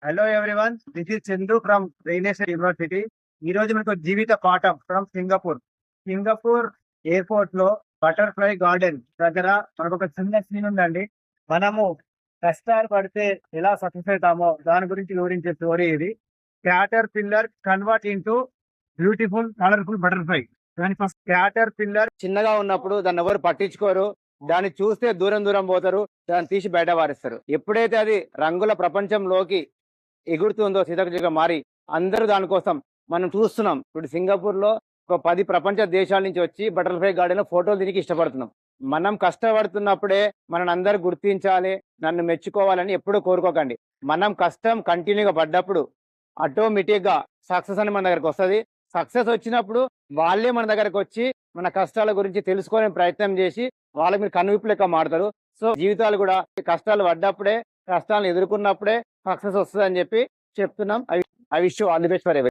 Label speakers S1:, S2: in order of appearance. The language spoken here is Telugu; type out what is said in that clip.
S1: Hello everyone, this is Chandu from Raineshwar university. ఈ రోజు మనకు జీవిత పాఠం ఫ్రమ్ సింగపూర్. సింగపూర్ ఎయిర్పోర్ట్ లో బటర్ఫ్లై గార్డెన్ దగ్గర మనకు ఒక చిన్న సీన్ ఉందండి. మనము కష్టాలు పడితే ఎలా సక్సెస్ అవుతామో దాని గురించి వివరించే స్టోరీ ఇది. Caterpillar convert into beautiful colourful butterfly. దాని ఫస్ట్ క్యాటర్ పిల్లర్ చిన్నగా ఉన్నప్పుడు దాన్ని ఎవరు పట్టించుకోరు. దాన్ని చూస్తే దూరం దూరం పోతారు, దాన్ని తీసి బయట పారేస్తారు. ఎప్పుడైతే అది రంగుల ప్రపంచంలోకి ఎగురుతుందో సీతకజగా మారి అందరూ దానికోసం మనం చూస్తున్నాం. ఇప్పుడు సింగపూర్ లో ఒక 10 ప్రపంచ దేశాల నుంచి వచ్చి బటర్ఫ్లై గార్డెన్ లో ఫోటోలు దినికి ఇష్టపడుతున్నాం. మనం కష్టపడుతున్నప్పుడే మనం అందరు గుర్తించాలి, నన్ను మెచ్చుకోవాలని ఎప్పుడూ కోరుకోకండి. మనం కష్టం కంటిన్యూగా పడ్డప్పుడు ఆటోమేటిక్ గా సక్సెస్ అని మన దగ్గరకు వస్తుంది. సక్సెస్ వచ్చినప్పుడు వాళ్ళే మన దగ్గరకు వచ్చి మన కష్టాల గురించి తెలుసుకునే ప్రయత్నం చేసి వాళ్ళకి మీరు కనువిప్పు లెక్క మాడతారు. సో జీవితాలు కూడా కష్టాలు పడ్డప్పుడే, కష్టాలను ఎదుర్కొన్నప్పుడే సక్సెస్ వస్తుంది అని చెప్పి చెప్తున్నాం. I wish you all the best for every.